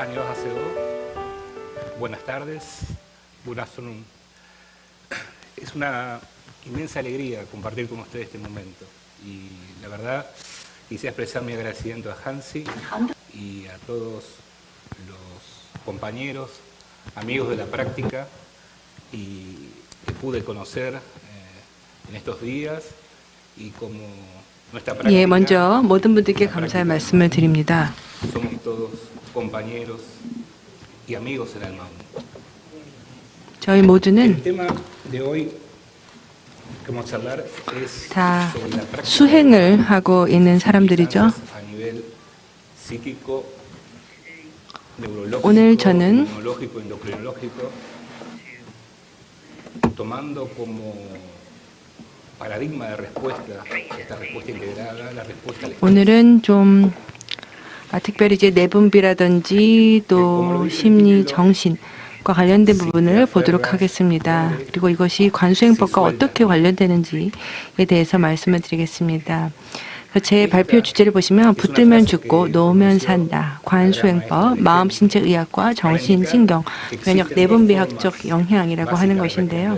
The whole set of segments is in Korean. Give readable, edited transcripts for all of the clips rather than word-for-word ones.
안녕하세요. Buenas tardes. Good afternoon. Es una inmensa alegría compartir con ustedes este momento. Y la verdad, quisiera expresar mi agradecimiento a Hansi y a todos los compañeros, amigos de la práctica y que pude conocer en estos días y como nuestra práctica. 예, 먼저 모든 분들께 감사의 말씀을 드립니다. Somos todos compañeros y amigos en el mundo. 저희 모두는 El tema de hoy que vamos a hablar es 다 sobre la práctica 수행을 하고 있는 사람들이죠. a nivel psíquico, neurológico, 오늘 저는 inmunológico, endocrinológico, tomando como paradigma de respuesta, esta respuesta integrada, la respuesta al 오늘은 좀 특별히 이제 내분비라든지 또 심리, 정신과 관련된 부분을 보도록 하겠습니다. 그리고 이것이 관수행법과 어떻게 관련되는지에 대해서 말씀을 드리겠습니다. 제 발표 주제를 보시면 붙들면 죽고 놓으면 산다. 관수행법, 마음, 신체 의학과 정신, 신경, 면역, 내분비학적 영향이라고 하는 것인데요.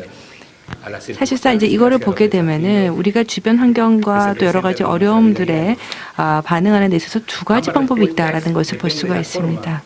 사실상 이제 이거를 보게 되면은 우리가 주변 환경과 또 여러 가지 어려움들에 반응하는 데 있어서 두 가지 방법이 있다라는 것을 볼 수가 있습니다.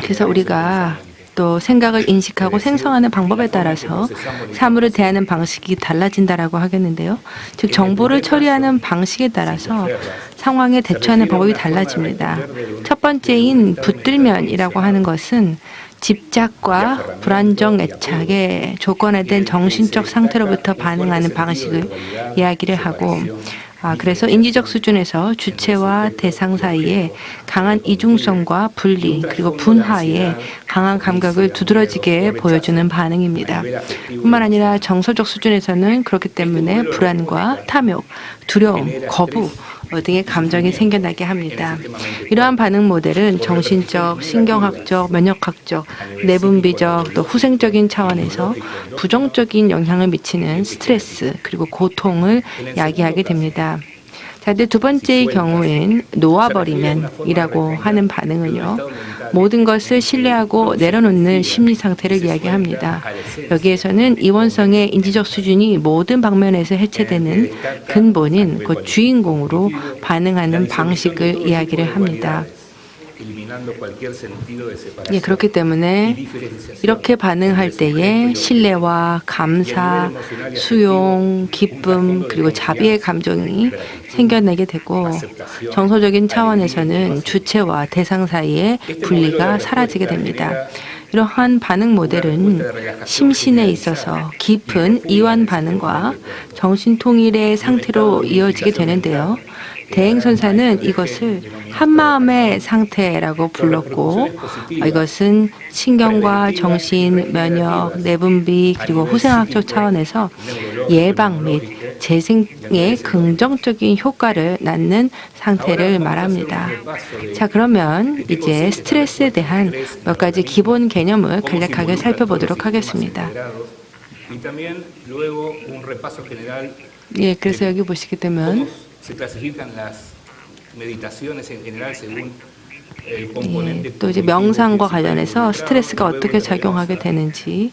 그래서 우리가 또 생각을 인식하고 생성하는 방법에 따라서 사물을 대하는 방식이 달라진다라고 하겠는데요. 즉 정보를 처리하는 방식에 따라서 상황에 대처하는 방법이 달라집니다. 첫 번째인 붙들면이라고 하는 것은 집착과 불안정 애착의 조건화된 정신적 상태로부터 반응하는 방식을 이야기를 하고 그래서 인지적 수준에서 주체와 대상 사이에 강한 이중성과 분리 그리고 분화의 강한 감각을 두드러지게 보여주는 반응입니다. 뿐만 아니라 정서적 수준에서는 그렇기 때문에 불안과 탐욕, 두려움, 거부 등의 감정이 생겨나게 합니다. 이러한 반응 모델은 정신적, 신경학적, 면역학적, 내분비적, 또 후생적인 차원에서 부정적인 영향을 미치는 스트레스 그리고 고통을 야기하게 됩니다. 자, 근데 두 번째의 경우엔 놓아버리면이라고 하는 반응은요. 모든 것을 신뢰하고 내려놓는 심리 상태를 이야기합니다. 여기에서는 이원성의 인지적 수준이 모든 방면에서 해체되는 근본인 그 주인공으로 반응하는 방식을 이야기를 합니다. 예, 그렇기 때문에 이렇게 반응할 때에 신뢰와 감사, 수용, 기쁨 그리고 자비의 감정이 생겨나게 되고 정서적인 차원에서는 주체와 대상 사이의 분리가 사라지게 됩니다. 이러한 반응 모델은 심신에 있어서 깊은 이완 반응과 정신 통일의 상태로 이어지게 되는데요. 대행선사는 이것을 한마음의 상태라고 불렀고 이것은 신경과 정신, 면역, 내분비 그리고 후생학적 차원에서 예방 및 재생의 긍정적인 효과를 낳는 상태를 말합니다. 자, 그러면 이제 스트레스에 대한 몇 가지 기본 개념을 간략하게 살펴보도록 하겠습니다. 예, 그래서 여기 보시게 되면 또 이제 명상과 관련해서 스트레스가 어떻게 작용하게 되는지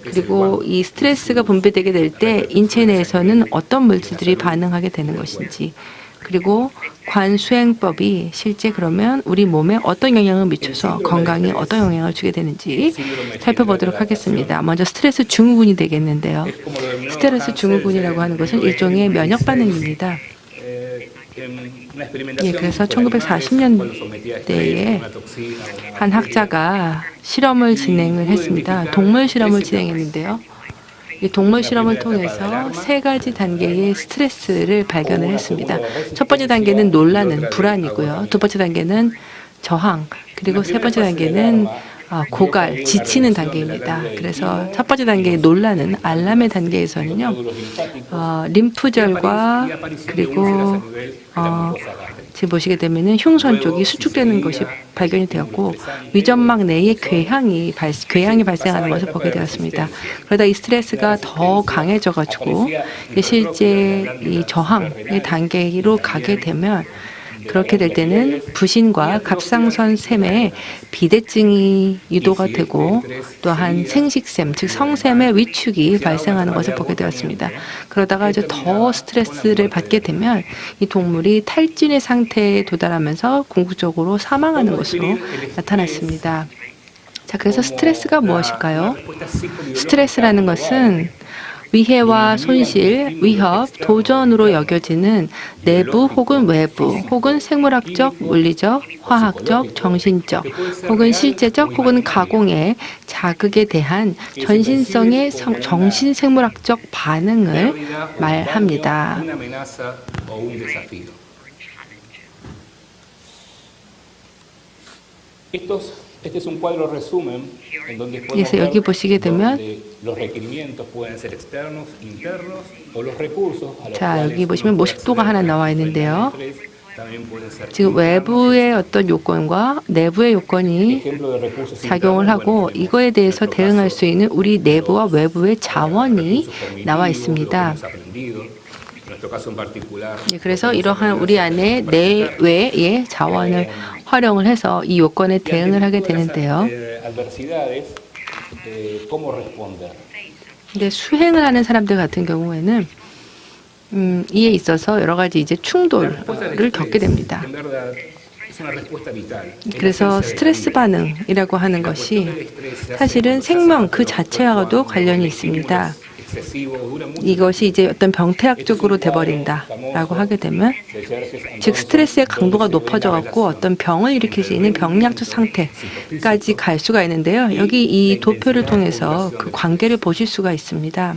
그리고 이 스트레스가 분비되게 될 때 인체 내에서는 어떤 물질들이 반응하게 되는 것인지 그리고 관수행법이 실제 그러면 우리 몸에 어떤 영향을 미쳐서 건강에 어떤 영향을 주게 되는지 살펴보도록 하겠습니다. 먼저 스트레스 증후군이 되겠는데요. 스트레스 증후군이라고 하는 것은 일종의 면역 반응입니다. 예, 그래서 1940년대에 한 학자가 실험을 진행을 했습니다. 동물 실험을 진행했는데요. 이 동물 실험을 통해서 세 가지 단계의 스트레스를 발견을 했습니다. 첫 번째 단계는 놀라는 불안이고요. 두 번째 단계는 저항, 그리고 세 번째 단계는 고갈, 지치는 단계입니다. 그래서 첫 번째 단계의 놀라는 알람의 단계에서는요, 림프절과 그리고 지금 보시게 되면은 흉선 쪽이 수축되는 것이 발견이 되었고 위점막 내에 궤양이 발생하는 것을 보게 되었습니다. 그러다 이 스트레스가 더 강해져가지고 실제 이 저항의 단계로 가게 되면 그렇게 될 때는 부신과 갑상선 샘의 비대증이 유도가 되고 또한 생식샘, 즉 성샘의 위축이 발생하는 것을 보게 되었습니다. 그러다가 이제 더 스트레스를 받게 되면 이 동물이 탈진의 상태에 도달하면서 궁극적으로 사망하는 것으로 나타났습니다. 자, 그래서 스트레스가 무엇일까요? 스트레스라는 것은 위해와 손실, 위협, 도전으로 여겨지는 내부 혹은 외부 혹은 생물학적, 물리적, 화학적, 정신적 혹은 실제적 혹은 가공의 자극에 대한 전신성의 정신생물학적 반응을 말합니다. 그래서 여기 보시게 되면 자, 여기 보시면 모식도가 하나 나와 있는데요. 지금 외부의 어떤 요건과 내부의 요건이 작용을 하고 이거에 대해서 대응할 수 있는 우리 내부와 외부의 자원이 나와 있습니다. 그래서 이러한 우리 안에 내외의 자원을 활용을 해서 이 요건에 대응을 하게 되는데요. 근데 수행을 하는 사람들 같은 경우에는 이에 있어서 여러 가지 이제 충돌을 겪게 됩니다. 그래서 스트레스 반응이라고 하는 것이 사실은 생명 그 자체와도 관련이 있습니다. 이것이 이제 어떤 병태학적으로 돼버린다라고 하게 되면 즉 스트레스의 강도가 높아져 갖고 어떤 병을 일으킬 수 있는 병리학적 상태까지 갈 수가 있는데요. 여기 이 도표를 통해서 그 관계를 보실 수가 있습니다.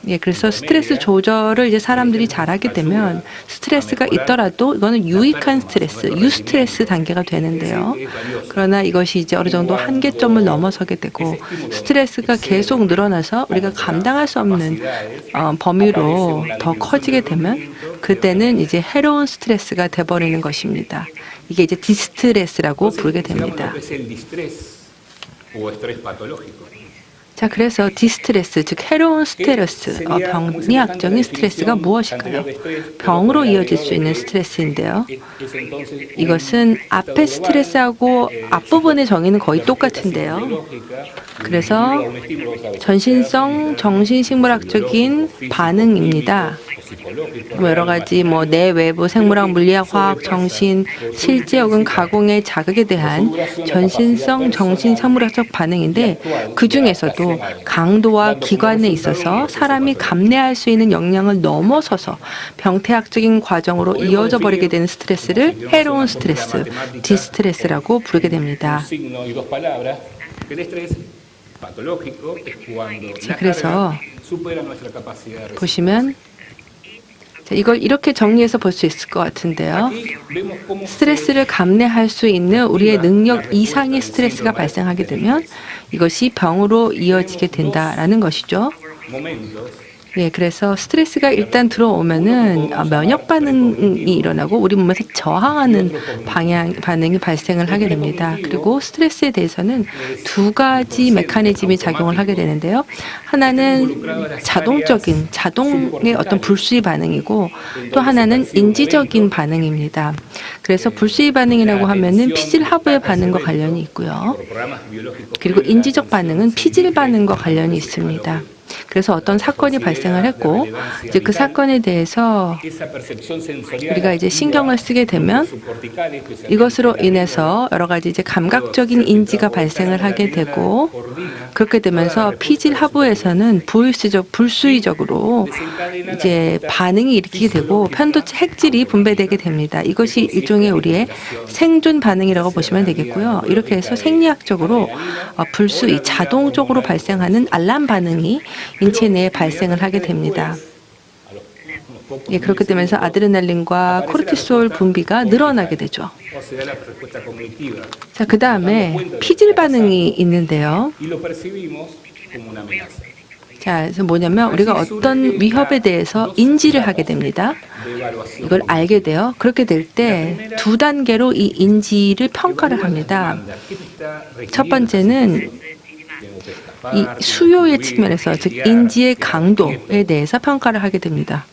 예, 그래서 스트레스 조절을 이제 사람들이 잘하게 되면 스트레스가 있더라도 이거는 유익한 스트레스, 유스트레스 단계가 되는데요. 그러나 이것이 이제 어느 정도 한계점을 넘어서게 되고 스트레스가 계속 늘어나서 우리가 감당할 수 없는 범위로 더 커지게 되면 그때는 이제 해로운 스트레스가 돼버리는 것입니다. 이게 이제 디스트레스라고 부르게 됩니다. 자, 그래서 디스트레스, 즉 해로운 스트레스, 병리학적인 스트레스가 무엇일까요? 병으로 이어질 수 있는 스트레스인데요. 이것은 앞에 스트레스하고 앞부분의 정의는 거의 똑같은데요. 그래서 전신성, 정신식물학적인 반응입니다. 여러 가지 내외부 생물학, 물리학, 화학, 정신, 실제 혹은 가공의 자극에 대한 전신성, 정신생물학적 반응인데 그 중에서도 강도와 기관에 있어서 사람이 감내할 수 있는 역량을 넘어서서 병태학적인 과정으로 이어져 버리게 되는 스트레스를 해로운 스트레스, 디스트레스라고 부르게 됩니다. 자, 그래서 보시면 이걸 이렇게 정리해서 볼 수 있을 것 같은데요. 스트레스를 감내할 수 있는 우리의 능력 이상의 스트레스가 발생하게 되면 이것이 병으로 이어지게 된다라는 것이죠. 예, 그래서 스트레스가 일단 들어오면은 면역 반응이 일어나고 우리 몸에서 저항하는 반응이 발생을 하게 됩니다. 그리고 스트레스에 대해서는 두 가지 메커니즘이 작용을 하게 되는데요. 하나는 자동의 어떤 불수의 반응이고 또 하나는 인지적인 반응입니다. 그래서 불수의 반응이라고 하면은 피질 하부의 반응과 관련이 있고요. 그리고 인지적 반응은 피질 반응과 관련이 있습니다. 그래서 어떤 사건이 발생을 했고 이제 그 사건에 대해서 우리가 이제 신경을 쓰게 되면 이것으로 인해서 여러 가지 이제 감각적인 인지가 발생을 하게 되고 그렇게 되면서 피질 하부에서는 불수의적으로 이제 반응이 일으키게 되고 편도체 핵질이 분배되게 됩니다. 이것이 일종의 우리의 생존 반응이라고 보시면 되겠고요. 이렇게 해서 생리학적으로 불수의 자동적으로 발생하는 알람 반응이 인체 내에 발생을 하게 됩니다. 예, 그렇게 되면서 아드레날린과 코르티솔 분비가 늘어나게 되죠. 자, 그 다음에 피질 반응이 있는데요. 자, 그래서 뭐냐면 우리가 어떤 위협에 대해서 인지를 하게 됩니다. 이걸 알게 돼요. 그렇게 될 때 두 단계로 이 인지를 평가를 합니다. 첫 번째는 이 수요의 측면에서 즉 인지의 강도에 대해서 평가를 하게 됩니다.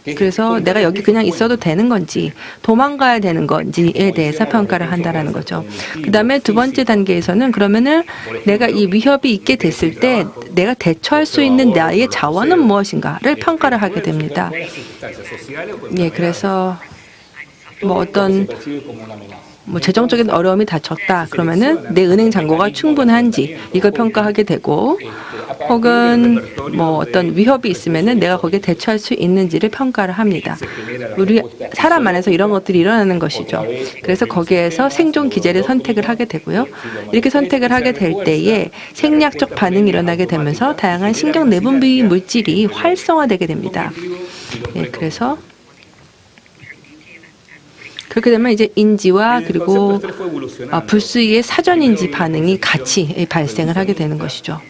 그래서 내가 여기 그냥 있어도 되는 건지 도망가야 되는 건지에 대해서 평가를 한다라는 거죠. 그 다음에 두 번째 단계에서는 그러면은 내가 이 위협이 있게 됐을 때 내가 대처할 수 있는 나의 자원은 무엇인가를 평가를 하게 됩니다. 예, 그래서 어떤 재정적인 어려움이 닥쳤다. 그러면은 내 은행 잔고가 충분한지 이걸 평가하게 되고, 혹은 어떤 위협이 있으면은 내가 거기에 대처할 수 있는지를 평가를 합니다. 우리 사람 안에서 이런 것들이 일어나는 것이죠. 그래서 거기에서 생존 기제를 선택을 하게 되고요. 이렇게 선택을 하게 될 때에 생리학적 반응이 일어나게 되면서 다양한 신경 내분비 물질이 활성화되게 됩니다. 예, 그래서 그렇게 되면 이제 인지와 그리고 불수의 사전인지 반응이 같이 발생을 하게 되는 것이죠.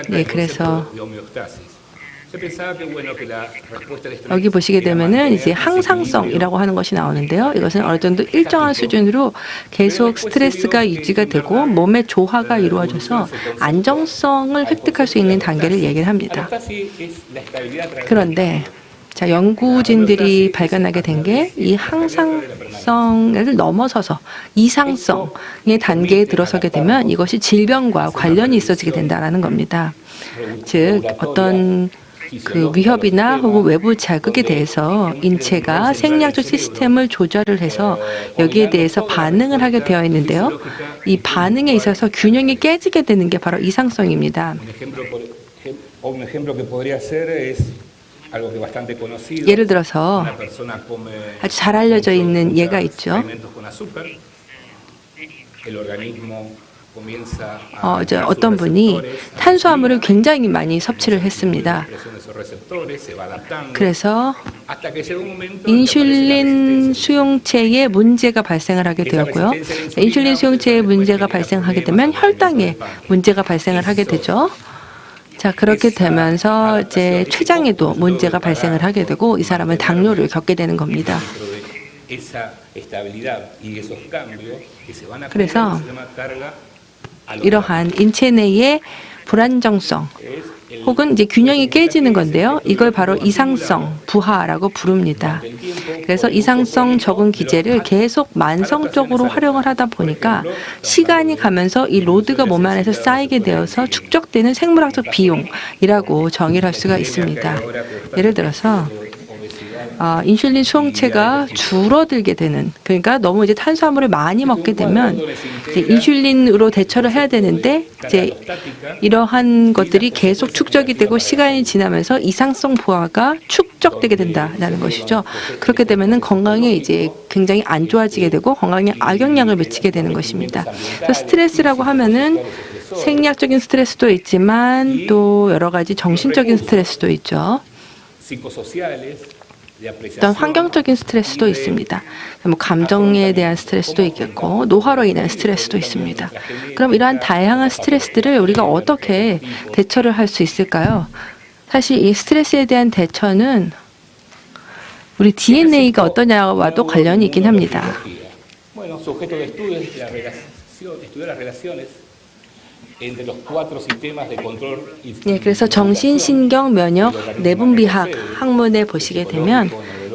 네, 그래서 여기 보시게 되면은 이제 항상성이라고 하는 것이 나오는데요. 이것은 어느 정도 일정한 수준으로 계속 스트레스가 유지가 되고 몸의 조화가 이루어져서 안정성을 획득할 수 있는 단계를 얘기를 합니다. 그런데 자, 연구진들이 발견하게 된 게 이 항상성을 넘어서서 이상성의 단계에 들어서게 되면 이것이 질병과 관련이 있어지게 된다는 겁니다. 즉, 어떤 그 위협이나 혹은 외부 자극에 대해서 인체가 생리학적 시스템을 조절을 해서 여기에 대해서 반응을 하게 되어 있는데요. 이 반응에 있어서 균형이 깨지게 되는 게 바로 이상성입니다. 예를 들어서 아주 잘 알려져 있는 예가 있죠. 어떤 분이 탄수화물을 굉장히 많이 섭취를 했습니다. 그래서 인슐린 수용체에 문제가 발생을 하게 되었고요. 인슐린 수용체에 문제가 발생하게 되면 혈당에 문제가 발생을 하게 되죠. 자, 그렇게 되면서 이제 췌장에도 문제가 발생을 하게 되고 이 사람은 당뇨를 겪게 되는 겁니다. 그래서 이러한 인체 내의 불안정성 혹은 이제 균형이 깨지는 건데요. 이걸 바로 이상성 부하라고 부릅니다. 그래서 이상성 적응 기제를 계속 만성적으로 활용을 하다 보니까 시간이 가면서 이 로드가 몸 안에서 쌓이게 되어서 축적되는 생물학적 비용이라고 정의를 할 수가 있습니다. 예를 들어서 인슐린 수용체가 줄어들게 되는, 그러니까 너무 이제 탄수화물을 많이 먹게 되면 이제 인슐린으로 대처를 해야 되는데 이제 이러한 것들이 계속 축적이 되고 시간이 지나면서 이상성 부하가 축적되게 된다는 것이죠. 그렇게 되면은 건강에 이제 굉장히 안 좋아지게 되고 건강에 악영향을 미치게 되는 것입니다. 그래서 스트레스라고 하면은 생리학적인 스트레스도 있지만 또 여러 가지 정신적인 스트레스도 있죠. 어떤 환경적인 스트레스도 있습니다. 감정에 대한 스트레스도 있겠고 노화로 인한 스트레스도 있습니다. 그럼 이러한 다양한 스트레스들을 우리가 어떻게 대처를 할 수 있을까요? 사실 이 스트레스에 대한 대처는 우리 DNA가 어떠냐와도 관련이 있긴 합니다. 네, 그래서 정신, 신경, 면역, 내분비학 학문에 보시게 되면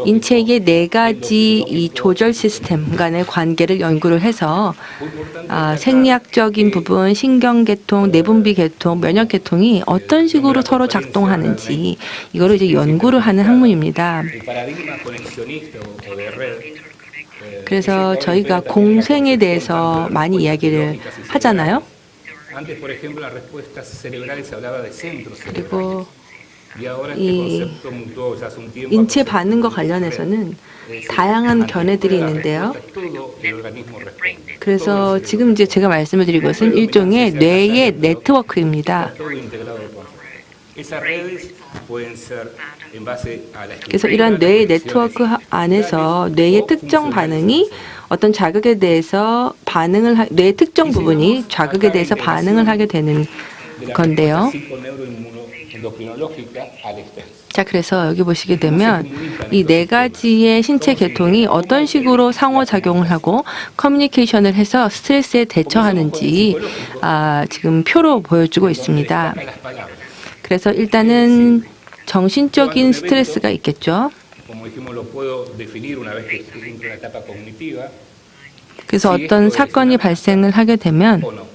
인체의 4가지 이 조절 시스템 간의 관계를 연구를 해서 생리학적인 부분, 신경계통, 내분비계통, 면역계통이 어떤 식으로 서로 작동하는지 이거를 이제 연구를 하는 학문입니다. 그래서 저희가 공생에 대해서 많이 이야기를 하잖아요. 그리고 이 인체 반응과 관련해서는 다양한 견해들이 있는데요. 그래서 지금 이제 제가 말씀을 드린 것은 일종의 뇌의 네트워크입니다. 그래서 이러한 뇌의 네트워크 안에서 뇌의 특정 반응이 어떤 자극에 대해서 뇌의 특정 부분이 자극에 대해서 반응을 하게 되는 건데요. 자, 그래서 여기 보시게 되면 이 4가지의 신체 계통이 어떤 식으로 상호작용을 하고 커뮤니케이션을 해서 스트레스에 대처하는지 지금 표로 보여주고 있습니다. 그래서 일단은 정신적인 스트레스가 있겠죠. como dijimos, lo puedo definir una vez que entro en la etapa cognitiva, 그래서 어떤 사건이 발생을 하게 되면 o no.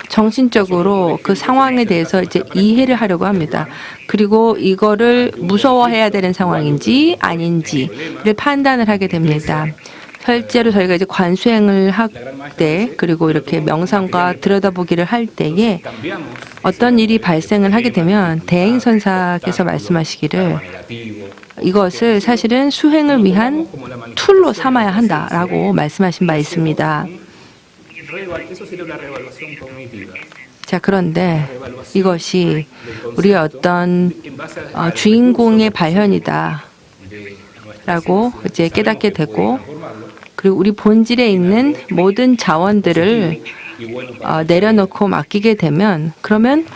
정신적으로 그 상황에 대해서 이제 이해를 하려고 합니다. 그리고 이거를 무서워해야 되는 상황인지 아닌지를 판단을 하게 됩니다. 실제로 저희가 이제 관수행을 할 때, 그리고 이렇게 명상과 들여다보기를 할 때에 어떤 일이 발생을 하게 되면 대행선사께서 말씀하시기를 이것을 사실은 수행을 위한 툴로 삼아야 한다라고 말씀하신 바 있습니다. Eso sería una reevaluación cognitiva. 자, 그런데 이것이 우리의 어떤 주인공의 발현이다 라고 이제 깨닫게 되고, 그리고 우리 본질에 있는 모든 자원들을 내려놓고 맡기게 되면, 그러면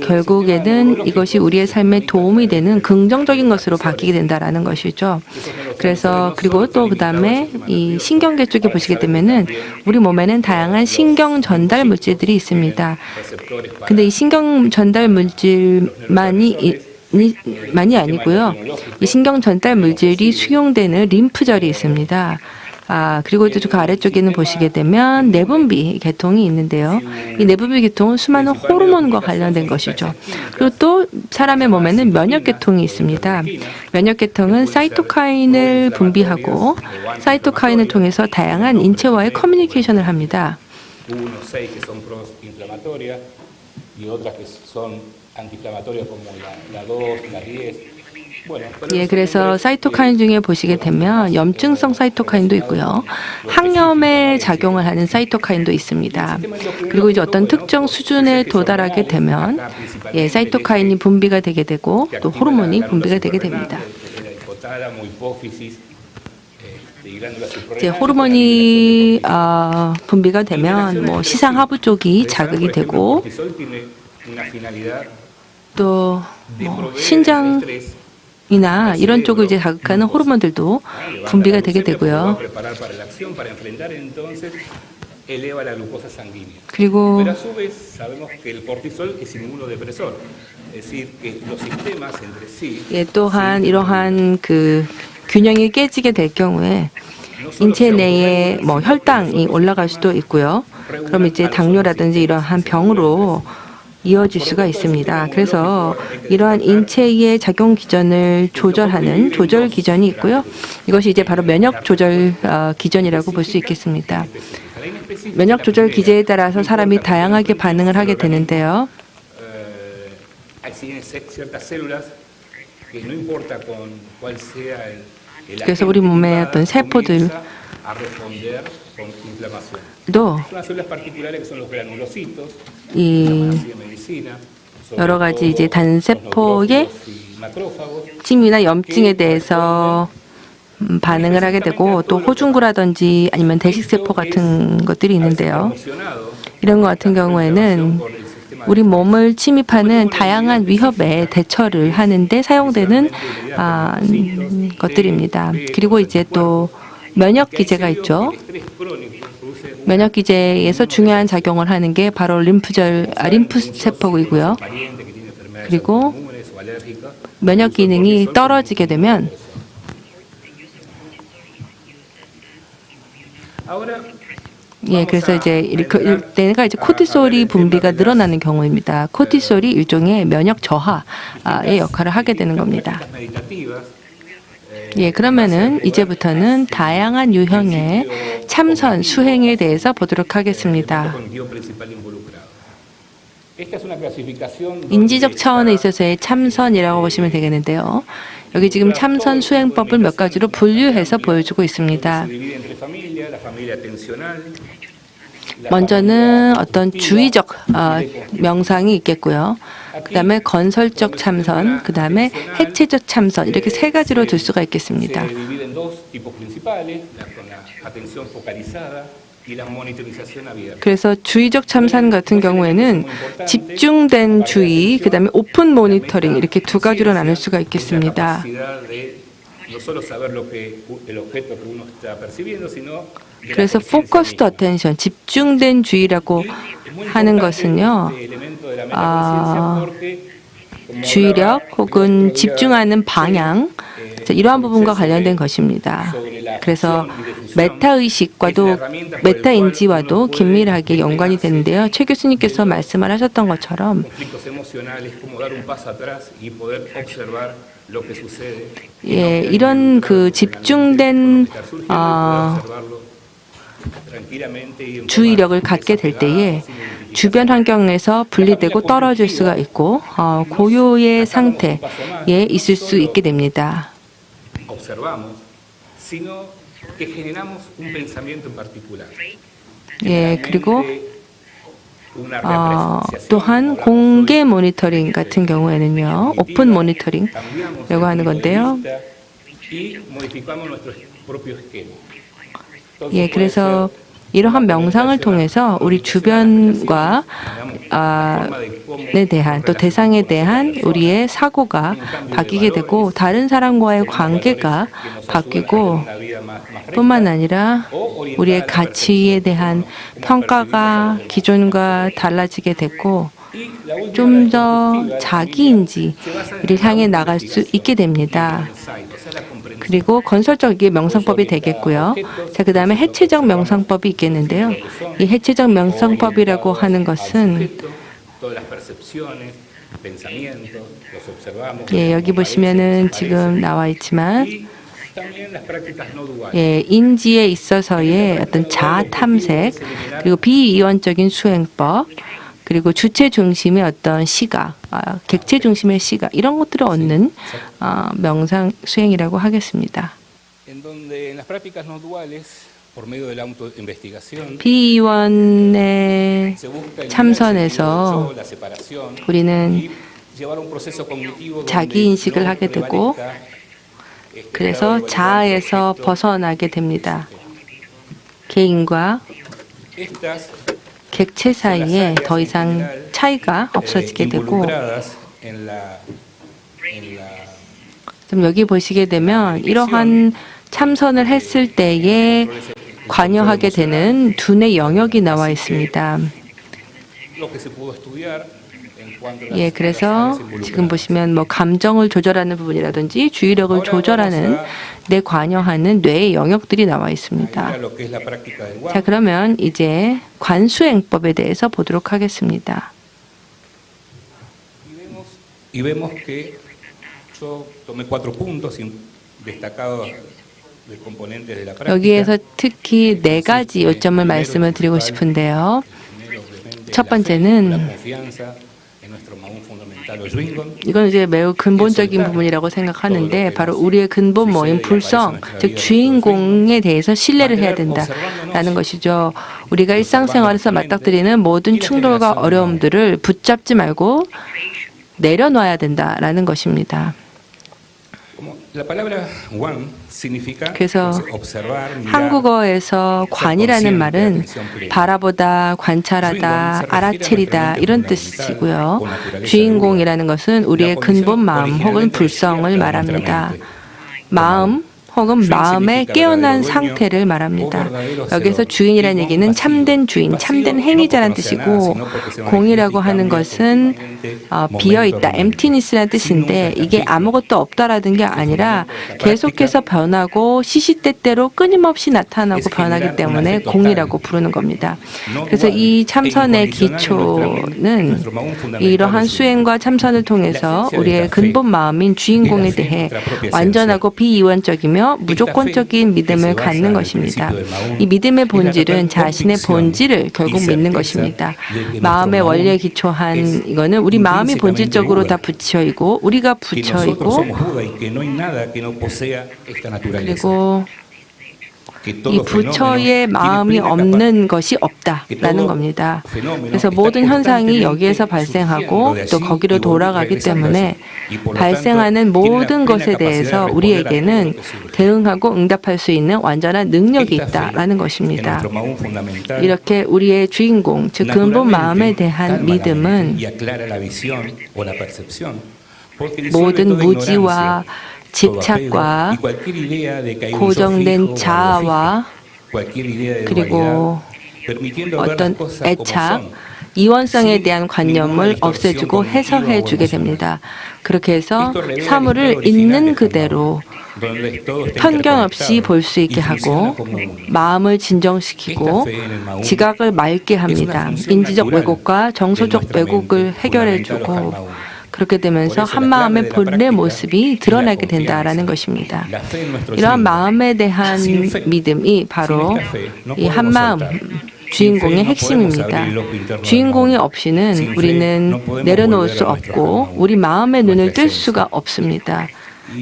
결국에는 이것이 우리의 삶에 도움이 되는 긍정적인 것으로 바뀌게 된다라는 것이죠. 그래서 그리고 또 그다음에 이 신경계 쪽에 보시게 되면은 우리 몸에는 다양한 신경 전달 물질들이 있습니다. 근데 이 신경 전달 물질만이 아니고요. 이 신경 전달 물질이 수용되는 림프절이 있습니다. 그리고 또 그 아래쪽에는 보시게 되면 내분비 계통이 있는데요. 이 내분비 계통은 수많은 호르몬과 관련된 것이죠. 그리고 또 사람의 몸에는 면역 계통이 있습니다. 면역 계통은 사이토카인을 분비하고 사이토카인을 통해서 다양한 인체와의 커뮤니케이션을 합니다. Unos 6 que son proinflamatorias y otras que son antiinflamatorias como la 2, la 10. 예, 그래서 사이토카인 중에 보시게 되면 염증성 사이토카인도 있고요. 항염에 작용을 하는 사이토카인도 있습니다. 그리고 이제 어떤 특정 수준에 도달하게 되면 사이토카인이 분비가 되게 되고 또 호르몬이 분비가 되게 됩니다. 이제 호르몬이 분비가 되면 뭐 시상하부 쪽이 자극이 되고 또 뭐 신장 이나 이런 쪽을 이제 자극하는 호르몬들도 분비가 되게 되고요. 그리고 또한 이러한 그 균형이 깨지게 될 경우에 인체 내에 뭐 혈당이 올라갈 수도 있고요. 그럼 이제 당뇨라든지 이러한 병으로 이어질 수가 있습니다. 그래서 이러한 인체의 작용 기전을 조절하는 조절 기전이 있고요. 이것이 이제 바로 면역 조절 기전이라고 볼 수 있겠습니다. 면역 조절 기제에 따라서 사람이 다양하게 반응을 하게 되는데요. 그래서 우리 몸의 어떤 세포들 도 이 여러 가지 이제 단세포의 침이나 염증에 대해서 반응을 하게 되고 또 호중구라든지 아니면 대식세포 같은 것들이 있는데요. 이런 것 같은 경우에는 우리 몸을 침입하는 다양한 위협에 대처를 하는데 사용되는 것들입니다. 그리고 이제 또 면역 기제가 있죠. 면역 기제에서 중요한 작용을 하는 게 바로 림프 세포이고요. 그리고 면역 기능이 떨어지게 되면 그래서 이제 이때가 이제 코티솔이 분비가 늘어나는 경우입니다. 코티솔이 일종의 면역 저하의 역할을 하게 되는 겁니다. 그러면은 이제부터는 다양한 유형의 참선, 수행에 대해서 보도록 하겠습니다. 인지적 차원에 있어서의 참선이라고 보시면 되겠는데요. 여기 지금 참선 수행법을 몇 가지로 분류해서 보여주고 있습니다. 먼저는 어떤 주의적 명상이 있겠고요. 그 다음에 건설적 참선, 그 다음에 해체적 참선, 이렇게 세 가지로 둘 수가 있겠습니다. 그래서 주의적 참선 같은 경우에는 집중된 주의, 그 다음에 오픈 모니터링, 이렇게 두 가지로 나눌 수가 있겠습니다. 그래서 포커스드 어텐션, 집중된 주의라고 하는 것은요, 주의력 혹은 집중하는 방향, 이러한 부분과 관련된 것입니다. 그래서 메타의식과도 메타인지와도 긴밀하게 연관이 되는데요. 최 교수님께서 말씀을 하셨던 것처럼 이런 그 집중된 주의력을 갖게 될 때에 주변 환경에서 분리되고 떨어질 수가 있고 고요의 상태에 있을 수 있게 됩니다. 그리고 또한 공개 모니터링 같은 경우에는요, 오픈 모니터링이라고 하는 건데요. 그래서 이러한 명상을 통해서 우리 주변과 에 대한 또 대상에 대한 우리의 사고가 바뀌게 되고 다른 사람과의 관계가 바뀌고 뿐만 아니라 우리의 가치에 대한 평가가 기존과 달라지게 됐고 좀 더 자기인지를 향해 나갈 수 있게 됩니다. 그리고 건설적인 명상법이 되겠고요. 그 다음에 해체적 명상법이 있겠는데요. 이 해체적 명상법이라고 하는 것은 여기 보시면은 지금 나와 있지만 인지에 있어서의 어떤 자아 탐색, 그리고 비이원적인 수행법, 그리고 주체 중심의 어떤 시각, 객체 중심의 시각, 이런 것들을 얻는 명상 수행이라고 하겠습니다. 비이원의 참선에서 우리는 자기인식을 하게 되고 그래서 자아에서 벗어나게 됩니다. 개인과 객체 사이에 더 이상 차이가 없어지게 되고 좀 여기 보시게 되면 이러한 참선을 했을 때에 관여하게 되는 두뇌 영역이 나와 있습니다. 그래서 지금 보시면 뭐 감정을 조절하는 부분이라든지 주의력을 조절하는 데 관여하는 뇌의 영역들이 나와 있습니다. 자, 그러면 이제 관수행법에 대해서 보도록 하겠습니다. 여기에서 특히 4가지 요점을 말씀을 드리고 싶은데요. 첫 번째는 이건 이제 매우 근본적인 부분이라고 생각하는데 바로 우리의 근본 모임 불성, 즉 주인공에 대해서 신뢰를 해야 된다라는 것이죠. 우리가 일상생활에서 맞닥뜨리는 모든 충돌과 어려움들을 붙잡지 말고 내려놔야 된다라는 것입니다. 그래서 한국어에서 관이라는 말은 바라보다, 관찰하다, 알아채리다 이런 뜻이고요. 주인공이라는 것은 우리의 근본 마음 혹은 불성을 말합니다. 마음 혹은 마음의 깨어난 상태를 말합니다. 여기서 주인이라는 얘기는 참된 주인, 참된 행위자라는 뜻이고 공이라고 하는 것은 비어있다, emptiness라는 뜻인데 이게 아무것도 없다라는 게 아니라 계속해서 변하고 시시때때로 끊임없이 나타나고 변하기 때문에 공이라고 부르는 겁니다. 그래서 이 참선의 기초는 이러한 수행과 참선을 통해서 우리의 근본 마음인 주인공에 대해 완전하고 비이원적이며 무조건적인 믿음을 갖는 것입니다. 이 믿음의 본질은 자신의 본질을 결국 믿는 것입니다. 마음의 원리에 기초한 이거는 우리 마음이 본질적으로 다 부처이고 우리가 부처이고 그리고 이 부처의 마음이 없는 것이 없다라는 겁니다. 그래서 모든 현상이 여기에서 발생하고 또 거기로 돌아가기 때문에 발생하는 모든 것에 대해서 우리에게는 대응하고 응답할 수 있는 완전한 능력이 있다라는 것입니다. 이렇게 우리의 주인공, 즉 근본 마음에 대한 믿음은 모든 무지와 집착과 고정된 자아와 그리고 어떤 애착, 이원성에 대한 관념을 없애주고 해소해 주게 됩니다. 그렇게 해서 사물을 있는 그대로 편견 없이 볼 수 있게 하고 마음을 진정시키고 지각을 맑게 합니다. 인지적 왜곡과 정서적 왜곡을 해결해 주고 그렇게 되면서 한마음의 본래 모습이 드러나게 된다라는 것입니다. 이러한 마음에 대한 믿음이 바로 이 한마음 주인공의 핵심입니다. 주인공이 없이는 우리는 내려놓을 수 없고 우리 마음의 눈을 뜰 수가 없습니다.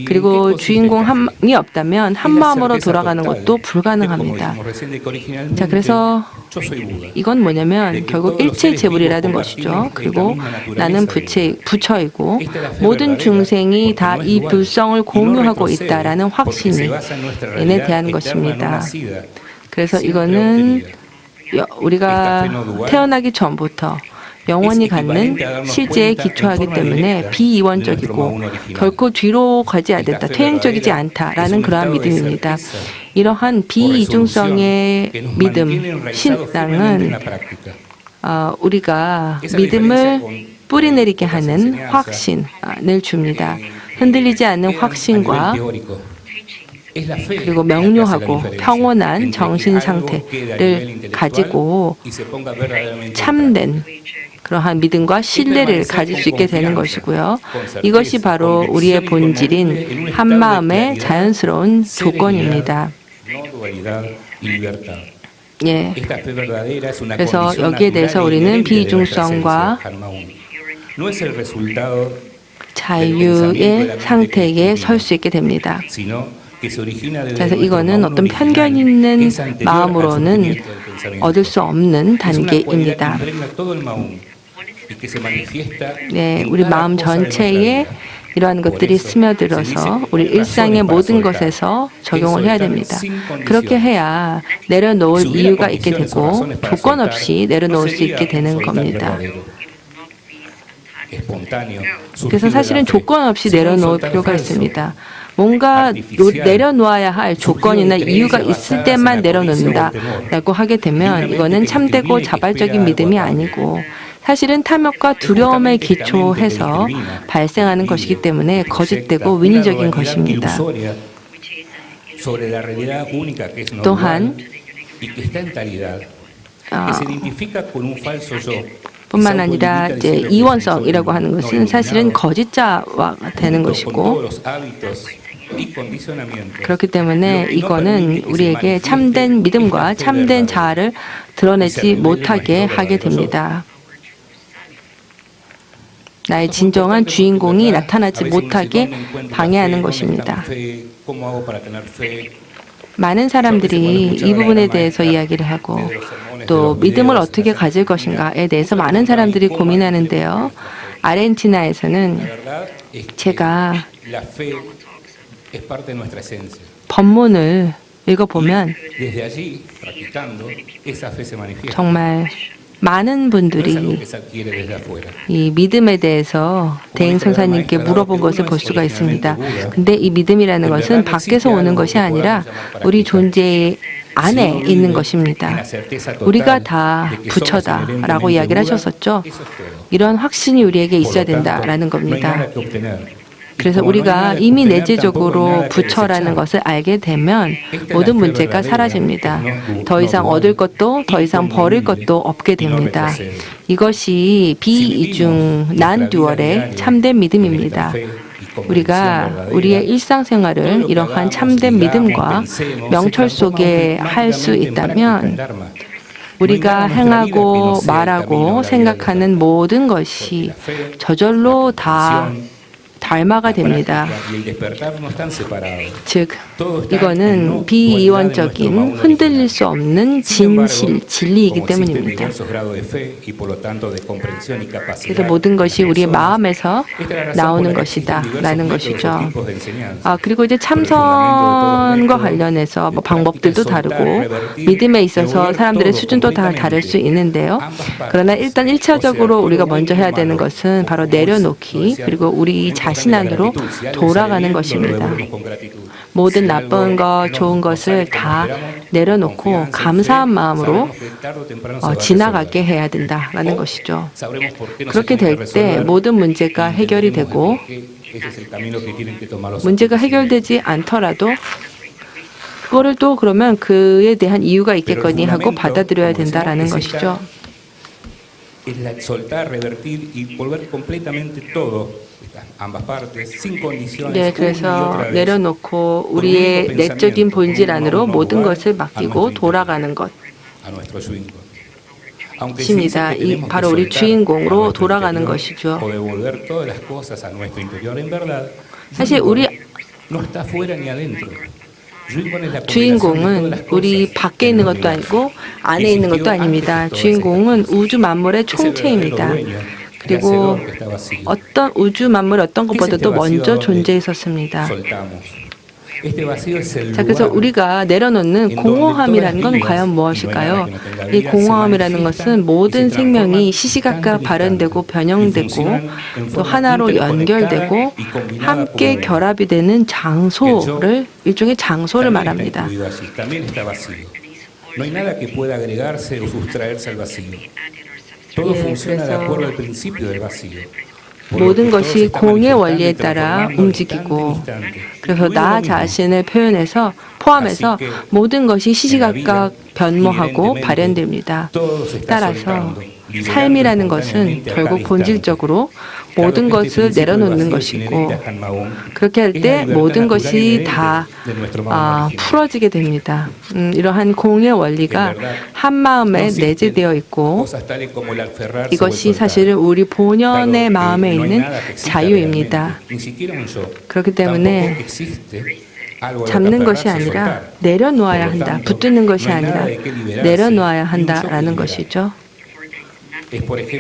그리고 주인공이 없다면 한마음으로 돌아가는 것도 불가능합니다. 자, 그래서 이건 뭐냐면 결국 일체 재물이라는 것이죠. 그리고 나는 부처이고 모든 중생이 다 이 불성을 공유하고 있다라는 확신에 대한 것입니다. 그래서 이거는 우리가 태어나기 전부터 영원히 갖는 실제에 기초하기 때문에 비이원적이고 결코 뒤로 가지 않는다, 퇴행적이지 않다라는 그러한 믿음입니다. 이러한 비이중성의 믿음, 신앙은 우리가 믿음을 뿌리내리게 하는 확신을 줍니다. 흔들리지 않는 확신과 그리고 명료하고 평온한 정신 상태를 가지고 참된 그러한 믿음과 신뢰를 가질 수 있게 되는 것이고요. 이것이 바로 우리의 본질인 한마음의 자연스러운 조건입니다. 예. 그래서 여기에 대해서 우리는 비이중성과 자유의 상태에 설 수 있게 됩니다. 그래서 이거는 어떤 편견 있는 마음으로는 얻을 수 없는 단계입니다. 네, 우리 마음 전체에 이러한 것들이 스며들어서 우리 일상의 모든 것에서 적용을 해야 됩니다. 그렇게 해야 내려놓을 이유가 있게 되고 조건 없이 내려놓을 수 있게 되는 겁니다. 그래서 사실은 조건 없이 내려놓을 필요가 있습니다. 뭔가 내려놓아야 할 조건이나 이유가 있을 때만 내려놓는다라고 하게 되면 이거는 참되고 자발적인 믿음이 아니고 사실은 탐욕과 두려움에 기초해서 발생하는 것이기 때문에 거짓되고 위니적인 것입니다. 또한 뿐만 아니라 이제 이원성이라고 하는 것은 사실은 거짓자와 되는 것이고 그렇기 때문에 이거는 우리에게 참된 믿음과 참된 자아를 드러내지 못하게 하게 됩니다. 나의 진정한 주인공이 나타나지 못하게 방해하는 것입니다. 많은 사람들이 이 부분에 대해서 이야기를 하고 또 믿음을 어떻게 가질 것인가에 대해서 많은 사람들이 고민하는데요. 아르헨티나에서는 제가 법문을 읽어보면 정말 많은 분들이 이 믿음에 대해서 대행 선사님께 물어본 것을 볼 수가 있습니다. 근데 이 믿음이라는 것은 밖에서 오는 것이 아니라 우리 존재 안에 있는 것입니다. 우리가 다 부처다라고 이야기를 하셨었죠. 이런 확신이 우리에게 있어야 된다라는 겁니다. 그래서 우리가 이미 내재적으로 부처라는 것을 알게 되면 모든 문제가 사라집니다. 더 이상 얻을 것도 더 이상 버릴 것도 없게 됩니다. 이것이 비이중 난듀얼의 참된 믿음입니다. 우리가 우리의 일상생활을 이러한 참된 믿음과 명철 속에 할 수 있다면 우리가 행하고 말하고 생각하는 모든 것이 저절로 다 닮아가 됩니다. 즉, 이거는 비이원적인 흔들릴 수 없는 진실, 진리이기 때문입니다. 그래서 모든 것이 우리의 마음에서 나오는 것이다 라는 것이죠. 그리고 이제 참선과 관련해서 방법들도 다르고 믿음에 있어서 사람들의 수준도 다 다를 수 있는데요. 그러나 일단 1차적으로 우리가 먼저 해야 되는 것은 바로 내려놓기 그리고 우리 자신 자신 안으로 돌아가는 것입니다. 모든 나쁜 것, 좋은 것을 다 내려놓고 감사한 마음으로 지나가게 해야 된다라는 것이죠. 그렇게 될 때 모든 문제가 해결이 되고 문제가 해결되지 않더라도 그거를 또 그러면 그에 대한 이유가 있겠거니 하고 받아들여야 된다라는 것이죠. 네, 그래서 내려놓고 우리의 내적인 본질 안으로 모든 것을 맡기고 돌아가는 것입니다. 바로 우리 주인공으로 돌아가는 것이죠. 사실 우리 주인공은 우리 밖에 있는 것도 아니고 안에 있는 것도 아닙니다. 주인공은 우주 만물의 총체입니다. 그리고 어떤 우주 만물 어떤 것보다도 먼저 존재했었습니다. 자, 그래서 우리가 내려놓는 공허함이라는 건 과연 무엇일까요? 이 공허함이라는 것은 모든 생명이 시시각각 발현되고 변형되고 또 하나로 연결되고 함께 결합이 되는 장소를 일종의 장소를 말합니다. 모든 것이 공의 원리에 따라 움직이고 그래서 나 자신을 포함해서 모든 것이 시시각각 변모하고 발현됩니다. 따라서 삶이라는 것은 결국 본질적으로 모든 것을 내려놓는 것이고 그렇게 할 때 모든 것이 다 풀어지게 됩니다. 이러한 공의 원리가 한 마음에 내재되어 있고 이것이 사실은 우리 본연의 마음에 있는 자유입니다. 그렇기 때문에 잡는 것이 아니라 내려놓아야 한다. 붙드는 것이 아니라 내려놓아야 한다라는 것이죠.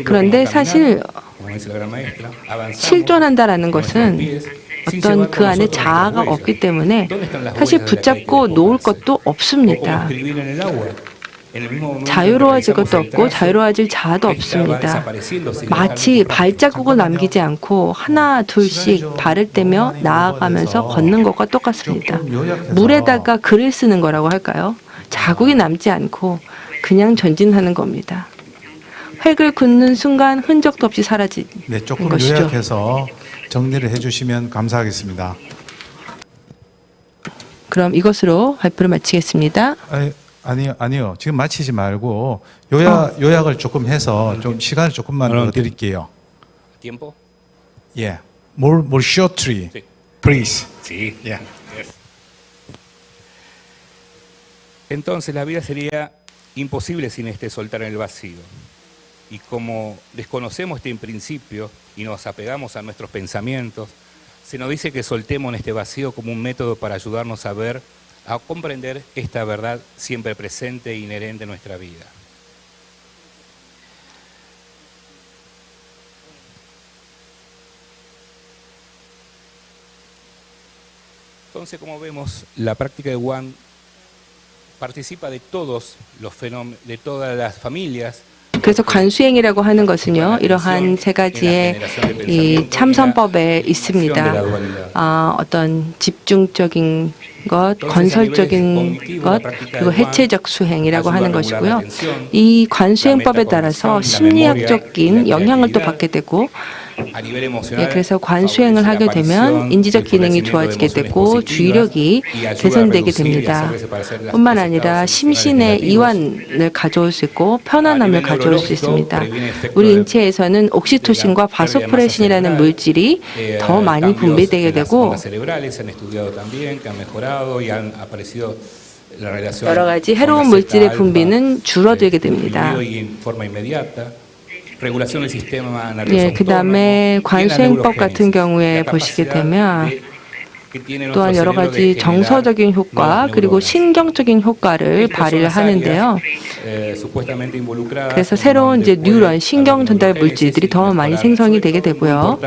그런데 사실 실존한다라는 것은 어떤 그 안에 자아가 없기 때문에 사실 붙잡고 놓을 것도 없습니다. 자유로워질 것도 없고 자유로워질 자아도 없습니다. 마치 발자국을 남기지 않고 하나 둘씩 발을 떼며 나아가면서 걷는 것과 똑같습니다. 물에다가 글을 쓰는 거라고 할까요? 자국이 남지 않고 그냥 전진하는 겁니다. 획을 긋는 순간 흔적도 없이 사라지는 네, 조금 것이죠. 요약해서 정리를 해주시면 감사하겠습니다. 그럼 이것으로 발표를 마치겠습니다. 아니요. 지금 마치지 말고 요약을 조금 해서 좀 시간을 조금만 더 드릴게요. ¿Tiempo? Yeah, more shortly, please. Sí. Yeah. Entonces la vida sería imposible sin este soltar en el vacío. Y como desconocemos este principio y nos apegamos a nuestros pensamientos, se nos dice que soltemos en este vacío como un método para ayudarnos a ver, a comprender esta verdad siempre presente e inherente en nuestra vida. Entonces, como vemos, la práctica de Wang participa de todos los fenómenos, de todas las familias. 그래서 관수행이라고 하는 것은요, 이러한 세 가지의 이 참선법에 있습니다. 어떤 집중적인 것, 건설적인 것, 그리고 해체적 수행이라고 하는 것이고요. 이 관수행법에 따라서 심리학적인 영향을 또 받게 되고, 그래서 관수행을 하게 되면 인지적 기능이 좋아지게 되고 주의력이 개선되게 됩니다. 뿐만 아니라 심신의 이완을 가져올 수 있고 편안함을 가져올 수 있습니다. 우리 인체에서는 옥시토신과 바소프레신이라는 물질이 더 많이 분비되게 되고 여러 가지 해로운 물질의 분비는 줄어들게 됩니다. 그 다음에 관수행법 같은 경우에 보시게 되면 또한 여러 가지 정서적인 효과 그리고 신경적인 효과를 발휘를 하는데요. 그래서 새로운 뉴런, 신경 전달 물질들이 더 많이 생성이 되게 되고요.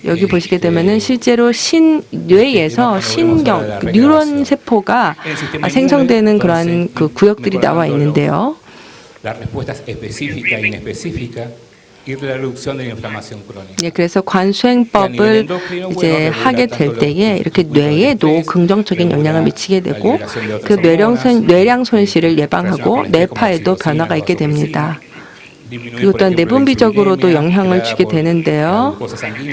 여기 보시게 되면은 실제로 뇌에서 신경, 뉴런 세포가 생성되는 그러한 그 구역들이 나와 있는데요. y la reducción de la inflamación crónica. 예, 그래서 관수행법을 이제 하게 될 때에 이렇게 뇌에도 긍정적인 영향을 미치게 되고 그 뇌량 손실을 예방하고 뇌파에도 변화가 있게 됩니다. 그리고 또한 내분비적으로도 영향을 주게 되는데요.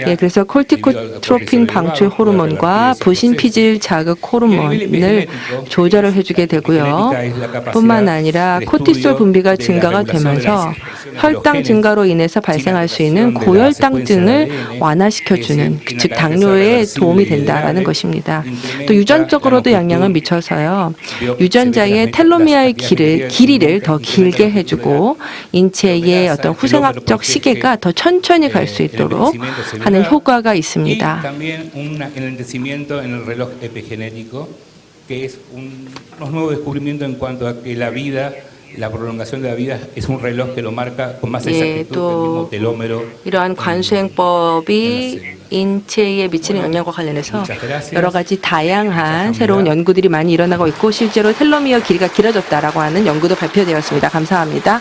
예, 그래서 콜티코트로핀 방출 호르몬과 부신피질 자극 호르몬을 조절을 해주게 되고요. 뿐만 아니라 코티솔 분비가 증가가 되면서 혈당 증가로 인해서 발생할 수 있는 고혈당증을 완화시켜주는, 즉 당뇨에 도움이 된다라는 것입니다. 또 유전적으로도 영향을 미쳐서요. 유전자의 텔로미아의 길이를 더 길게 해주고 인체의 어떤 후생학적 시계가 더 천천히 갈 수 있도록 하는 효과가 있습니다. 예, 또 이러한 관수행법이 인체에 미치는 영향과 관련해서 여러 가지 다양한 새로운 연구들이 많이 일어나고 있고 실제로 텔로미어 길이가 길어졌다라고 하는 연구도 발표되었습니다. 감사합니다.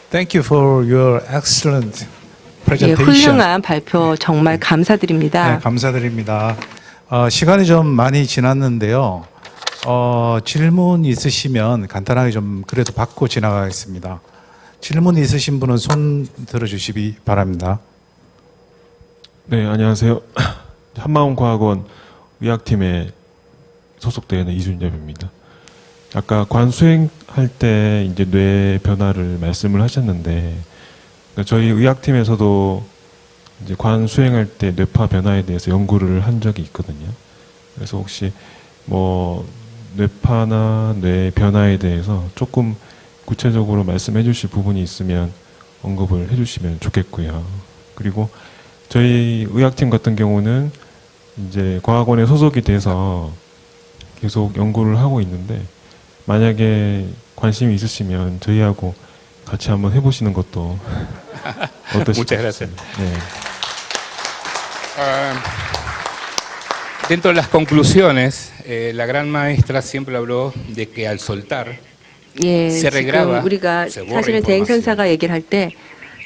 Thank you for your excellent 예, presentation. 훌륭한 발표 정말 감사드립니다. 네, 감사드립니다. 시간이 좀 많이 지났는데요. 질문 있으시면 간단하게 좀 그래도 받고 지나가겠습니다. 질문 있으신 분은 손 들어주시기 바랍니다. 네, 안녕하세요. 한마음과학원 의학팀에 소속되어 있는 이준엽입니다. 아까 관수행할 때 이제 뇌 변화를 말씀을 하셨는데, 그러니까 저희 의학팀에서도 이제 관수행할 때 뇌파 변화에 대해서 연구를 한 적이 있거든요. 그래서 혹시 뭐 뇌파나 뇌 변화에 대해서 조금 구체적으로 말씀해 주실 부분이 있으면 언급을 해 주시면 좋겠고요. 그리고 저희 의학팀 같은 경우는 이제 과학원에 소속이 돼서 계속 연구를 하고 있는데, 만약에 관심이 있으시면 저희하고 같이 한번 해보시는 것도 어떠실까요? 네. Dentro de las conclusiones, la gran maestra siempre habló de que al soltar 예, se 지금 regraba, 우리가 se borra 사실은 información. 대행선사가 얘기를 할 때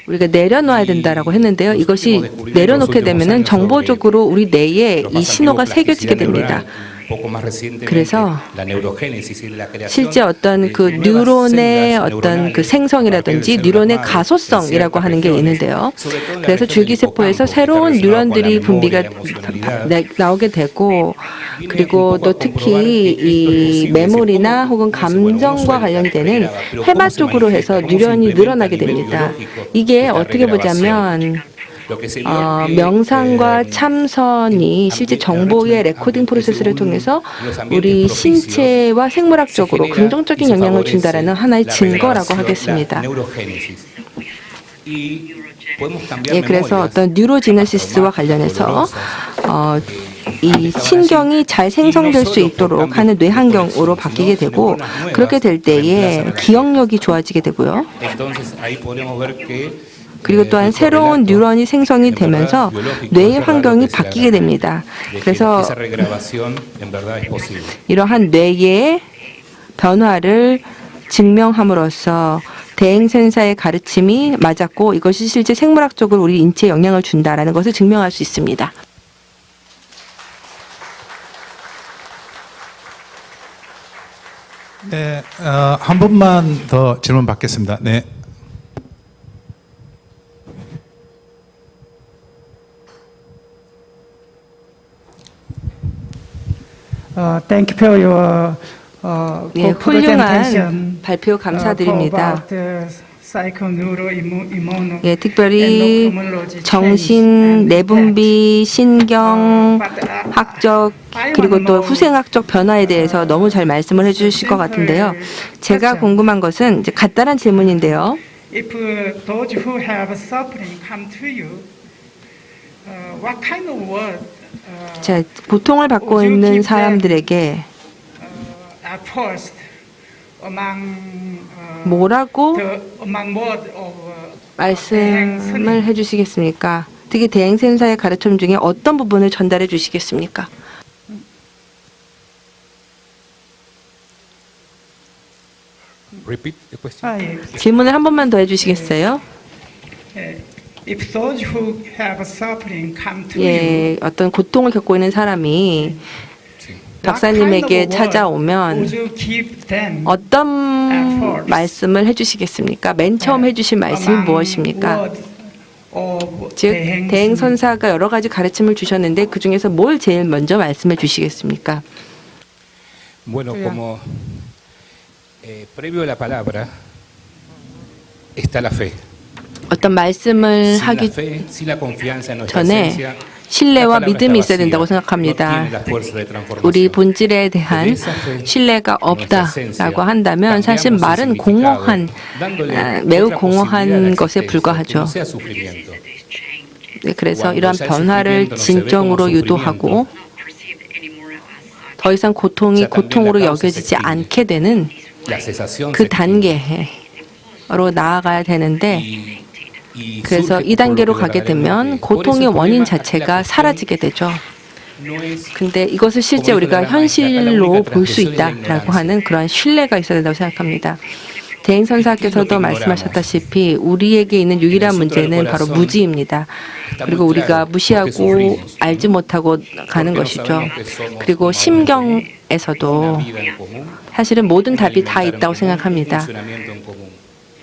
우리가 내려놔야 된다라고 했는데요. 이것이 내려놓게 되면은 정보적으로 우리 뇌에 이 신호가 새겨지게 됩니다. 그래서 실제 어떤 그 뉴런의 어떤 그 생성이라든지 뉴런의 가소성이라고 하는 게 있는데요. 그래서 줄기세포에서 새로운 뉴런들이 분비가 나오게 되고, 그리고 또 특히 이 메모리나 혹은 감정과 관련되는 해마 쪽으로 해서 뉴런이 늘어나게 됩니다. 이게 어떻게 보자면 명상과 참선이 실제 정보의 레코딩 프로세스를 통해서 우리 신체와 생물학적으로 긍정적인 영향을 준다라는 하나의 증거라고 하겠습니다. 예, 그래서 어떤 뉴로지네시스와 관련해서 이 신경이 잘 생성될 수 있도록 하는 뇌 환경으로 바뀌게 되고, 그렇게 될 때에 기억력이 좋아지게 되고요. 그리고 또한 새로운 뉴런이 생성이 되면서 뇌의 환경이 바뀌게 됩니다. 그래서 이러한 뇌의 변화를 증명함으로써 대행센사의 가르침이 맞았고 이것이 실제 생물학적으로 우리 인체에 영향을 준다라는 것을 증명할 수 있습니다. 네, 한 분만 더 질문 받겠습니다. 네. Thank you for your 예, good presentation. 훌륭한 발표 감사드립니다. About the psychoneuroimmunology 예, 특별히 endocrinology 정신, change 내분비, 신경, 학적, 그리고 또 후생학적 변화에 대해서 너무 잘 말씀을 해주실 것 같은데요. 제가 궁금한 것은 이제 간단한 질문인데요. If those who have suffering come to you, what kind of word 자, 고통을 받고 있는 사람들에게 at first among 뭐라고 among word of 말씀을 해주시겠습니까? 특히 대행센사의 가르침 중에 어떤 부분을 전달해 주시겠습니까? Repeat the question. 예. 질문을 한 번만 더 해주시겠어요? If those who have suffering come to you, 예, 어떤 고통을 겪고 있는 사람이 Sí. 박사님에게 찾아오면 would you give them 어떤 말씀을 해주시겠습니까? 맨 처음 해주실 말씀이 among 무엇입니까? words of 즉 대행스님? 대행선사가 여러 가지 가르침을 주셨는데 그 중에서 뭘 제일 먼저 말씀해 주시겠습니까? Bueno, Oiga. como previo a la palabra está la fe. 어떤 말씀을 Sin la 하기 fe, sin la confianza en nuestra 전에 esencia, 신뢰와 la palabra 믿음이 있어야 está 된다고 vacía. 생각합니다. No tiene la fuerza de transformación. 우리 본질에 대한 신뢰가 없다라고 한다면 사실 말은 공허한, 매우 공허한 것에 불과하죠. 네, 그래서 이러한 변화를 진정으로 유도하고 더 이상 고통이 고통으로 여겨지지 않게 되는 그 단계로 나아가야 되는데, 그래서 이 단계로 가게 되면 고통의 원인 자체가 사라지게 되죠. 근데 이것을 실제 우리가 현실로 볼 수 있다라고 하는 그런 신뢰가 있어야 된다고 생각합니다. 대행선사께서도 말씀하셨다시피 우리에게 있는 유일한 문제는 바로 무지입니다. 그리고 우리가 무시하고 알지 못하고 가는 것이죠. 그리고 심경에서도 사실은 모든 답이 다 있다고 생각합니다.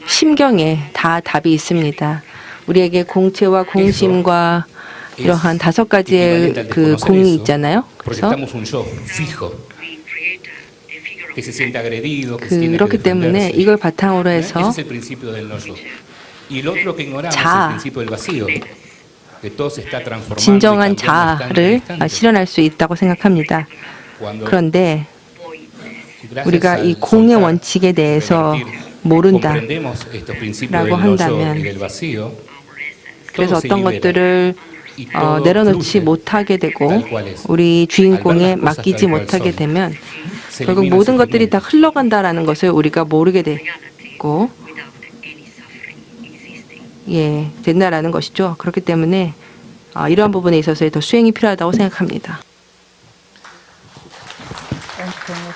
심경에 다 답이 있습니다. 우리에게 공체와 공심과 이러한 5가지의 그 공이 있잖아요. 그래서 그렇기 때문에 이걸 바탕으로 해서 자아, 진정한 자아를 실현할 수 있다고 생각합니다. 그런데 우리가 이 공의 원칙에 대해서 모른다라고 한다면, 그래서 어떤 것들을 내려놓지 못하게 되고 우리 주인공에 맡기지 못하게 되면 결국 모든 것들이 다 흘러간다라는 것을 우리가 모르게 되고 된다라는 것이죠. 그렇기 때문에 이러한 부분에 있어서 더 수행이 필요하다고 생각합니다. Thank you.